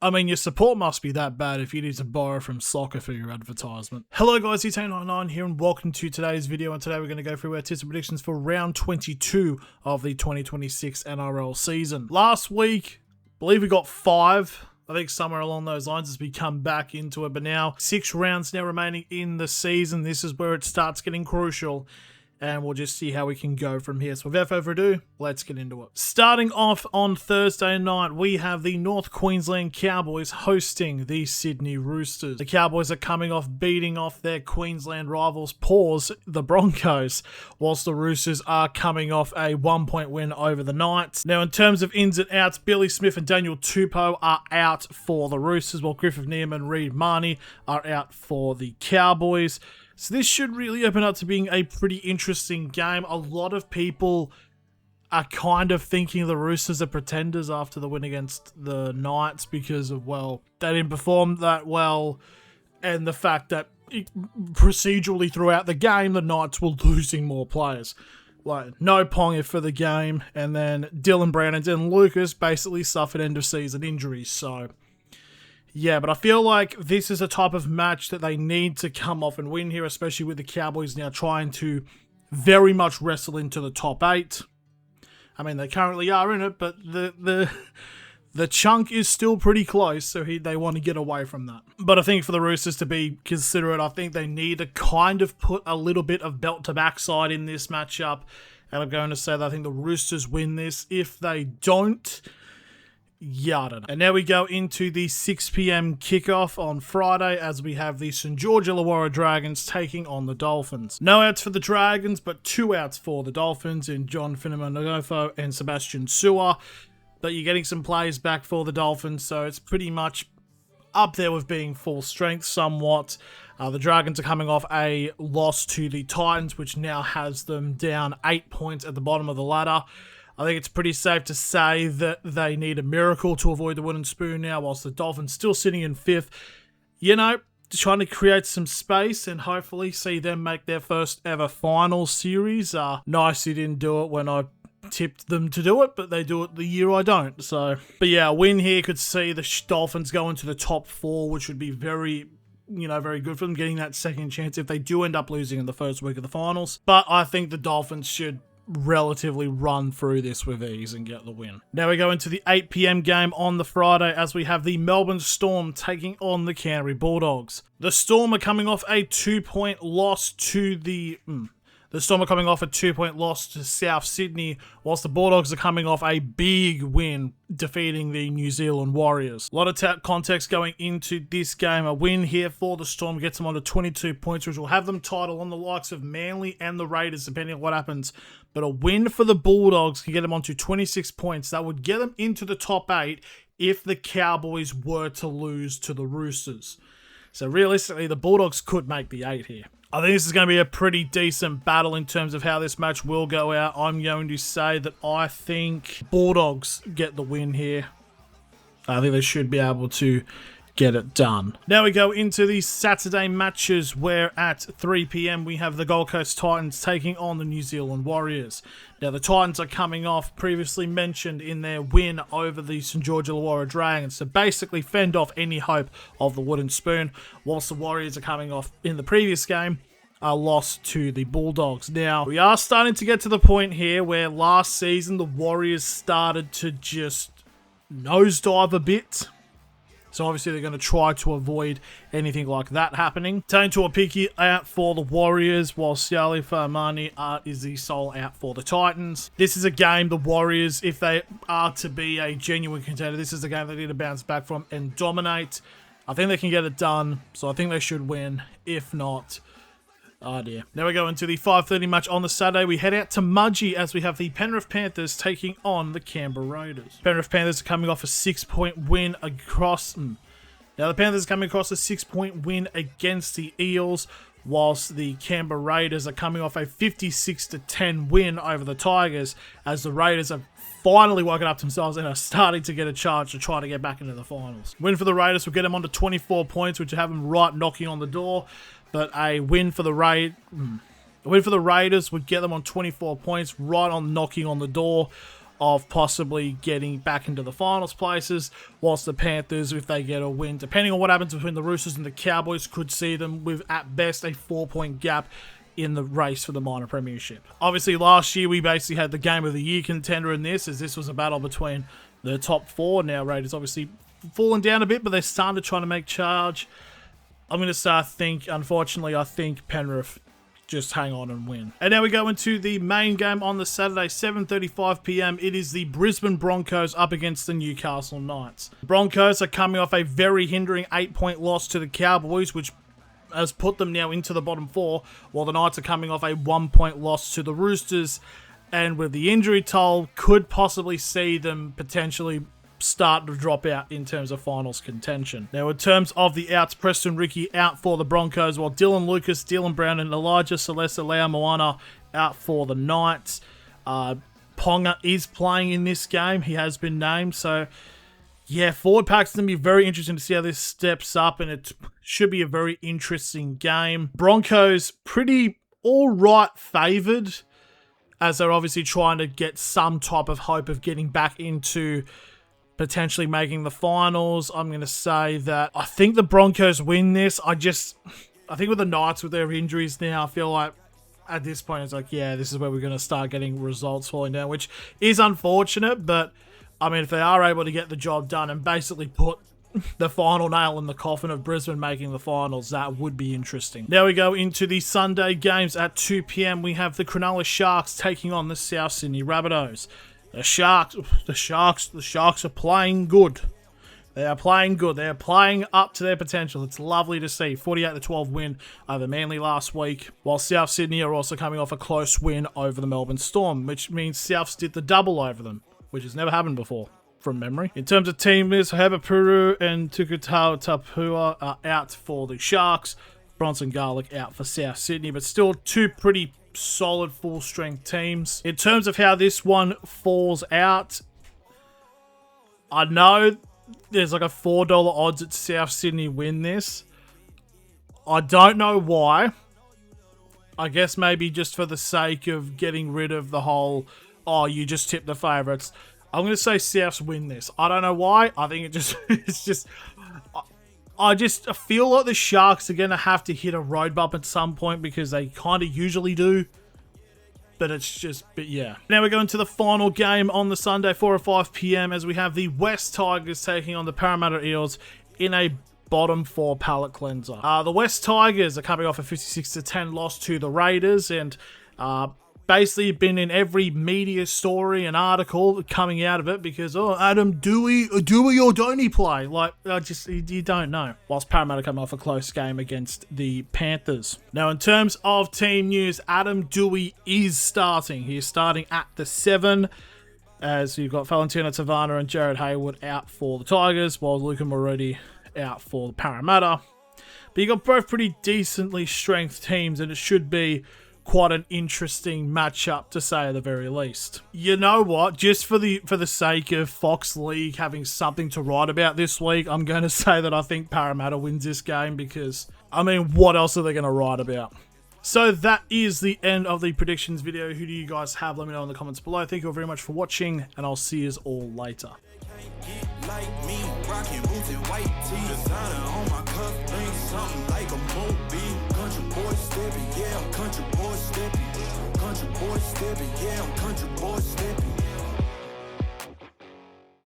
I mean, your support must be that bad if you need to borrow from soccer for your advertisement. Hello guys, it's 899 here and welcome to today's video, and today we're going to go through our tips and predictions for round 22 of the 2026 NRL season. Last week, I believe we got 5. I think somewhere along those lines as we come back into it, but now 6 rounds now remaining in the season. This is where it starts getting crucial, and we'll just see how we can go from here. So without further ado, let's get into it. Starting off on Thursday night, we have the North Queensland Cowboys hosting the Sydney Roosters. The Cowboys are coming off beating off their Queensland rivals, the Broncos, whilst the Roosters are coming off a 1-point win over the Knights. Now, in terms of ins and outs, Billy Smith and Daniel Tupou are out for the Roosters, while Griffith Neame and Reid Marnie are out for the Cowboys. So this should really open up to being a pretty interesting game. A lot of people are kind of thinking the Roosters are pretenders after the win against the Knights because of, well, they didn't perform that well, and the fact that procedurally throughout the game, the Knights were losing more players. Like, no Ponga for the game, and then Dylan Brown and Dylan Lucas basically suffered end-of-season injuries, so... yeah, but I feel like this is a type of match that they need to come off and win here, especially with the Cowboys now trying to very much wrestle into the top 8. I mean, they currently are in it, but the chunk is still pretty close, so they want to get away from that. But I think for the Roosters to be considerate, I think they need to kind of put a little bit of belt to backside in this matchup, and I'm going to say that I think the Roosters win this. If they don't... yeah, I don't know. And now we go into the 6 p.m. kickoff on Friday as we have the St. George Illawarra Dragons taking on the Dolphins. No outs for the Dragons, but 2 outs for the Dolphins in John Finneman and Sebastian Sewer. But you're getting some players back for the Dolphins, so it's pretty much up there with being full strength somewhat. The Dragons are coming off a loss to the Titans, which now has them down 8 points at the bottom of the ladder. I think it's pretty safe to say that they need a miracle to avoid the wooden spoon now, whilst the Dolphins still sitting in 5th. You know, trying to create some space and hopefully see them make their first ever final series. Nice you didn't do it when I tipped them to do it, but they do it the year I don't. So, but yeah, a win here could see the Dolphins go into the top 4, which would be very good for them, getting that second chance if they do end up losing in the first week of the finals. But I think the Dolphins should relatively run through this with ease and get the win. Now we go into the 8 p.m. game on the Friday as we have the Melbourne Storm taking on the Canterbury Bulldogs. The Storm are coming off a 2-point loss to South Sydney, whilst the Bulldogs are coming off a big win defeating the New Zealand Warriors. A lot of context going into this game. A win here for the Storm gets them on to 22 points, which will have them title on the likes of Manly and the Raiders, depending on what happens. But a win for the Bulldogs can get them on to 26 points. That would get them into the top 8 if the Cowboys were to lose to the Roosters. So realistically, the Bulldogs could make the 8 here. I think this is going to be a pretty decent battle in terms of how this match will go out. I'm going to say that I think Bulldogs get the win here. I think they should be able to get it done. Now we go into the Saturday matches where at 3 p.m. we have the Gold Coast Titans taking on the New Zealand Warriors. Now the Titans are coming off previously mentioned in their win over the St. George Illawarra Dragons to basically fend off any hope of the wooden spoon, whilst the Warriors are coming off in the previous game a loss to the Bulldogs. Now, we are starting to get to the point here where last season the Warriors started to just nosedive a bit. So obviously they're going to try to avoid anything like that happening. Tane Tuapiki out for the Warriors, while Siali Faamani is the sole out for the Titans. This is a game the Warriors, if they are to be a genuine contender, this is the game they need to bounce back from and dominate. I think they can get it done, so I think they should win. If not... oh dear. Now we go into the 5:30 match on the Saturday. We head out to Mudgee as we have the Penrith Panthers taking on the Canberra Raiders. Penrith Panthers are coming off a 6-point win across... now the Panthers are coming across a 6-point win against the Eels, whilst the Canberra Raiders are coming off a 56-10 win over the Tigers, as the Raiders have finally woken up themselves and are starting to get a charge to try to get back into the finals. Win for the Raiders will get them on to 24 points, which will have them right knocking on the door. But a win for the Raiders would get them on 24 points, right on knocking on the door of possibly getting back into the finals places, whilst the Panthers, if they get a win, depending on what happens between the Roosters and the Cowboys, could see them with, at best, a 4-point gap in the race for the minor premiership. Obviously, last year we basically had the game of the year contender in this, as this was a battle between the top 4. Now Raiders obviously fallen down a bit, but they're starting to try to make charge. I'm going to say, unfortunately, I think Penrith just hang on and win. And now we go into the main game on the Saturday, 7:35 p.m. It is the Brisbane Broncos up against the Newcastle Knights. Broncos are coming off a very hindering 8-point loss to the Cowboys, which has put them now into the bottom 4, while the Knights are coming off a 1-point loss to the Roosters, and with the injury toll, could possibly see them potentially start to drop out in terms of finals contention. Now, in terms of the outs, Preston Ricky out for the Broncos, while Dylan Lucas, Dylan Brown, and Elijah Celeste Moana out for the Knights. Ponga is playing in this game. He has been named, so yeah, forward pack's going to be very interesting to see how this steps up, and it should be a very interesting game. Broncos pretty alright favoured, as they're obviously trying to get some type of hope of getting back into potentially making the finals. I'm going to say that I think the Broncos win this. I think with the Knights, with their injuries now, I feel like at this point it's like, yeah, this is where we're going to start getting results falling down, which is unfortunate, but I mean, if they are able to get the job done and basically put the final nail in the coffin of Brisbane making the finals, that would be interesting. Now we go into the Sunday games at 2 p.m. We have the Cronulla Sharks taking on the South Sydney Rabbitohs. The Sharks are playing good. They are playing good. They are playing up to their potential. It's lovely to see. 48-12 win over Manly last week, while South Sydney are also coming off a close win over the Melbourne Storm, which means Souths did the double over them, which has never happened before, from memory. In terms of team list, Habapuru and Tukutau Tapua are out for the Sharks. Bronson Garlick out for South Sydney, but still two pretty solid full-strength teams. In terms of how this one falls out, I know there's like a $4 odds that South Sydney win this. I don't know why. I guess maybe just for the sake of getting rid of the whole, oh, you just tip the favourites. I'm going to say Souths win this. I don't know why. I think I just feel like the Sharks are going to have to hit a road bump at some point, because they kind of usually do. But yeah. Now we're going to the final game on the Sunday, 4:05 p.m. as we have the West Tigers taking on the Parramatta Eels in a bottom 4 palate cleanser. The West Tigers are coming off a 56-10 loss to the Raiders, and basically been in every media story and article coming out of it because, oh, Adam, do we or don't he play? Like, you don't know. Whilst Parramatta come off a close game against the Panthers. Now, in terms of team news, Adam Doueihi is starting. He is starting at the 7, as you've got Valentino Tavana and Jared Hayward out for the Tigers, while Luca Moretti out for the Parramatta. But you've got both pretty decently strength teams, and it should be quite an interesting matchup, to say at the very least. You know what? Just for the sake of Fox League having something to write about this week, I'm going to say that I think Parramatta wins this game, because, I mean, what else are they going to write about? So that is the end of the predictions video. Who do you guys have? Let me know in the comments below. Thank you all very much for watching, and I'll see you all later. Like me, rocking boots and white tee, designer on my cuff, think something like a movie. Country boy stepping, yeah, I'm country boy stepping. Country boy stepping, yeah, I'm country boy stepping.